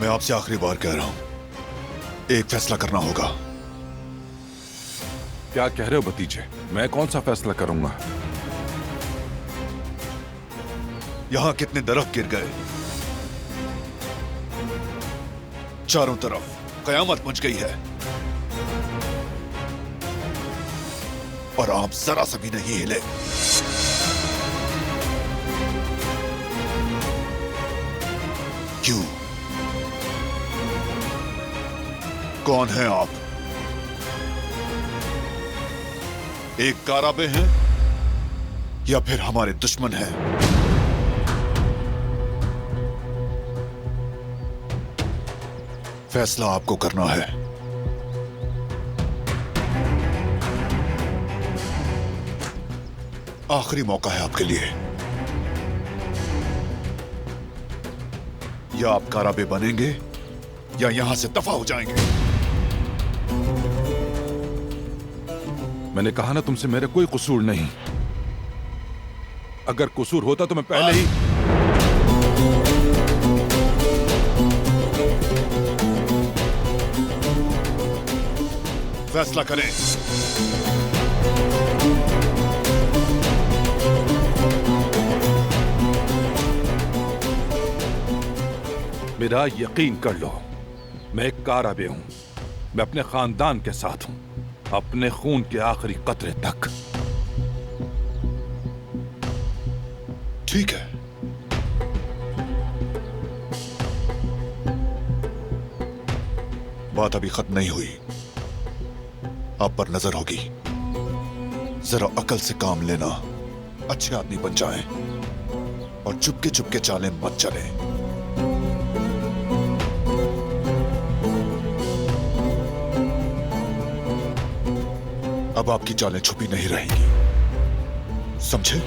मैं आपसे आखिरी बार कह रहा हूं, एक फैसला करना होगा। क्या कह रहे हो भतीजे? मैं कौन सा फैसला करूंगा? यहां कितने दरख्त गिर गए, चारों तरफ कयामत मच गई है, और आप जरा सा भी नहीं हिले। क्यों? कौन हैं आप? एक काराबे हैं या फिर हमारे दुश्मन हैं? फैसला आपको करना है। आखिरी मौका है आपके लिए। या आप काराबे बनेंगे या यहां से दफा हो जाएंगे। मैंने कहा ना तुमसे मेरे कोई कसूर नहीं। अगर कसूर होता तो मैं पहले ही। फैसला करें। मेरा यकीन कर लो, मैं एक काराबे हूं। मैं अपने खानदान के साथ हूं, अपने खून के आखिरी कतरे तक। ठीक है, बात अभी खत्म नहीं हुई। आप पर नजर होगी। जरा अकल से काम लेना, अच्छे आदमी बन जाएं और चुपके चुपके चालें मत चलें। अब आपकी चालें छुपी नहीं रहेंगी, समझे?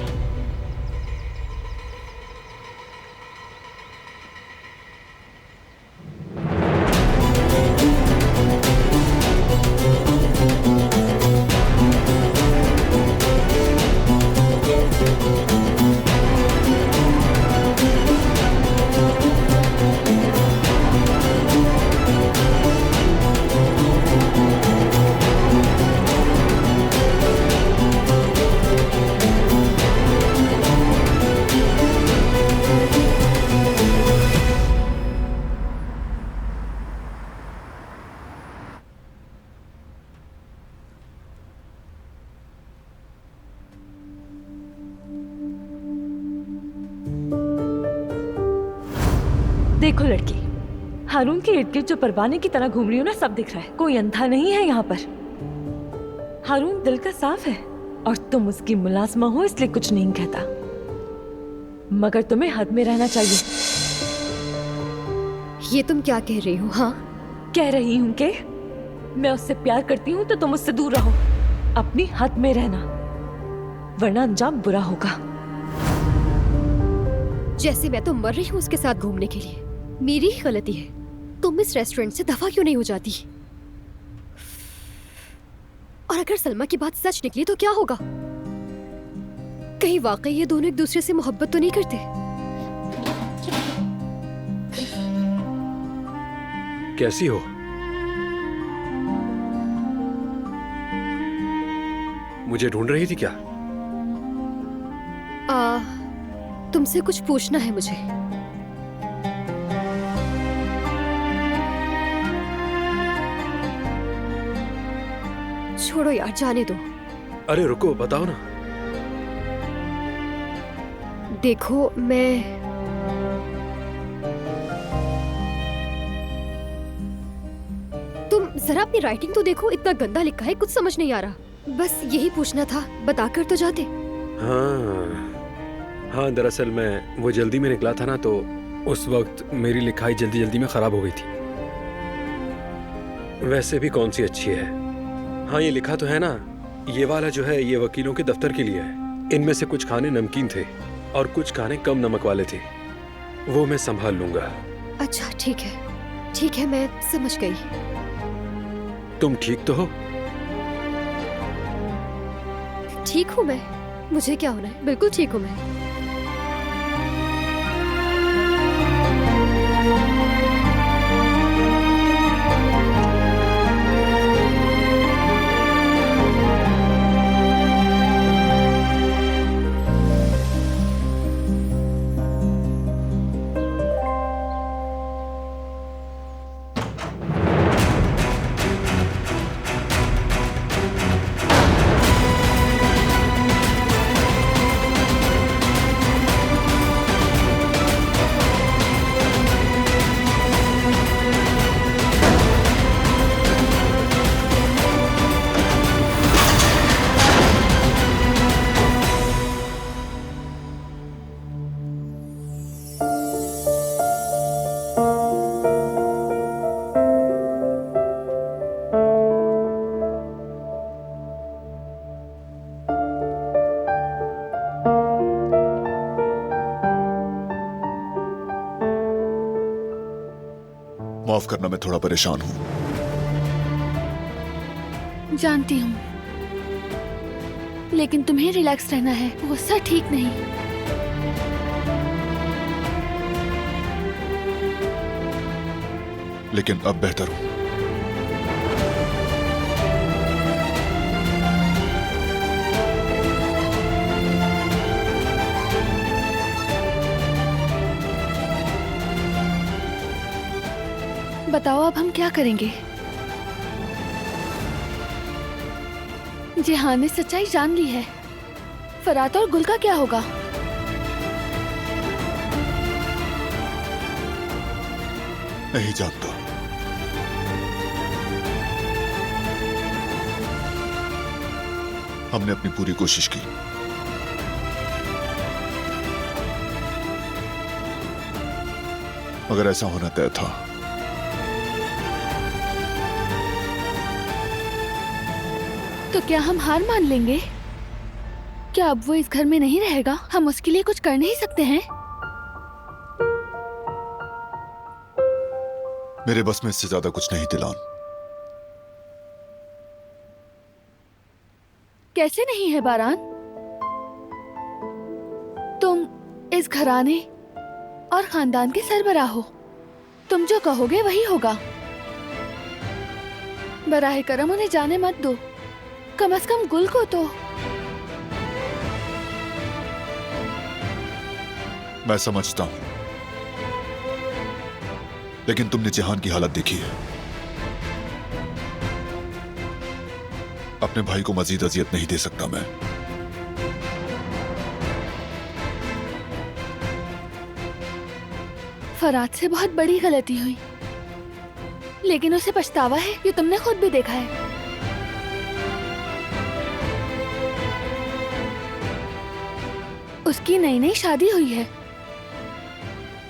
देखो लड़की, हारून के इर्द गिर्द जो परवाने की तरह घूम रही हो ना, सब दिख रहा है। कोई अंधा नहीं है यहाँ पर। हारून दिल का साफ है और तुम उसकी मुलाजमा हो, इसलिए कुछ नहीं कहता, मगर तुम्हें हद में रहना चाहिए। ये तुम क्या कह रही हो? हाँ, कह रही हूँ कि मैं उससे प्यार करती हूँ तो तुम उससे दूर रहो, अपनी हद में रहना, वरना अंजाम बुरा होगा। जैसे मैं तो मर रही हूँ उसके साथ घूमने के लिए। मेरी ही गलती है। तुम इस रेस्टोरेंट से दफा क्यों नहीं हो जाती? और अगर सलमा की बात सच निकली तो क्या होगा? कहीं वाकई ये दोनों एक दूसरे से मोहब्बत तो नहीं करते? कैसी हो? मुझे ढूंढ रही थी क्या? तुमसे कुछ पूछना है मुझे। छोड़ो यार, जाने दो। अरे रुको, बताओ ना। देखो, मैं तुम जरा अपनी राइटिंग तो देखो, इतना गंदा लिखा है, कुछ समझ नहीं आ रहा। बस यही पूछना था, बताकर तो जाते। हाँ, दरअसल मैं वो जल्दी में निकला था ना, तो उस वक्त मेरी लिखाई जल्दी जल्दी में खराब हो गई थी। वैसे भी कौन सी अच्छी है। हाँ, ये लिखा तो है ना, ये वाला जो है ये वकीलों के दफ्तर के लिए है। इनमें से कुछ खाने नमकीन थे और कुछ खाने कम नमक वाले थे। वो मैं संभाल लूंगा। अच्छा, ठीक है, ठीक है, मैं समझ गई। तुम ठीक तो हो? ठीक हूँ मैं। मुझे क्या होना है, बिल्कुल ठीक हूँ मैं। माफ करना, मैं थोड़ा परेशान हूं। जानती हूँ, लेकिन तुम्हें रिलैक्स रहना है, गुस्सा ठीक नहीं। लेकिन अब बेहतर हूं। बताओ अब हम क्या करेंगे? जिहान ने सच्चाई जान ली है, फरात और गुल का क्या होगा? नहीं जानता। हमने अपनी पूरी कोशिश की। अगर ऐसा होना तय था तो क्या हम हार मान लेंगे? क्या अब वो इस घर में नहीं रहेगा? हम उसके लिए कुछ कर नहीं सकते हैं? मेरे बस में इससे ज्यादा कुछ नहीं दिलान। कैसे नहीं है बारान? तुम इस घराने और खानदान के सरबराह हो। तुम जो कहोगे वही होगा। बराहे करम उन्हें जाने मत दो, कम से कम गुल को तो। मैं समझता हूं, लेकिन तुमने जिहान की हालत देखी है। अपने भाई को मजीद अजियत नहीं दे सकता मैं। फरात से बहुत बड़ी गलती हुई, लेकिन उसे पछतावा है, ये तुमने खुद भी देखा है। उसकी नई नई शादी हुई है,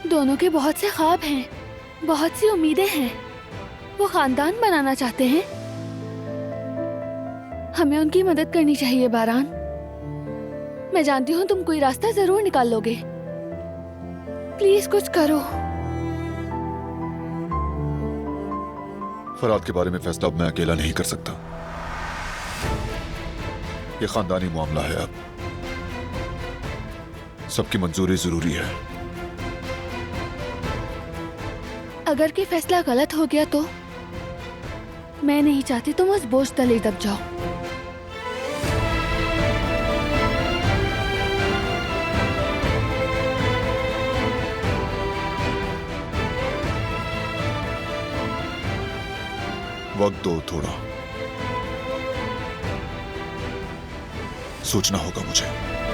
दोनों के बहुत से ख्वाब हैं, बहुत सी उम्मीदें हैं। वो खानदान बनाना चाहते हैं। हमें उनकी मदद करनी चाहिए बारान। मैं जानती हूँ तुम कोई रास्ता जरूर निकाल लोगे। प्लीज कुछ करो। फराद के बारे में फैसला अब मैं अकेला नहीं कर सकता। ये खानदानी मामला है, अब सबकी मंजूरी जरूरी है। अगर कि फैसला गलत हो गया तो मैं नहीं चाहती तुम उस बोझ तले दब जाओ। वक्त दो थोड़ा, सोचना होगा मुझे।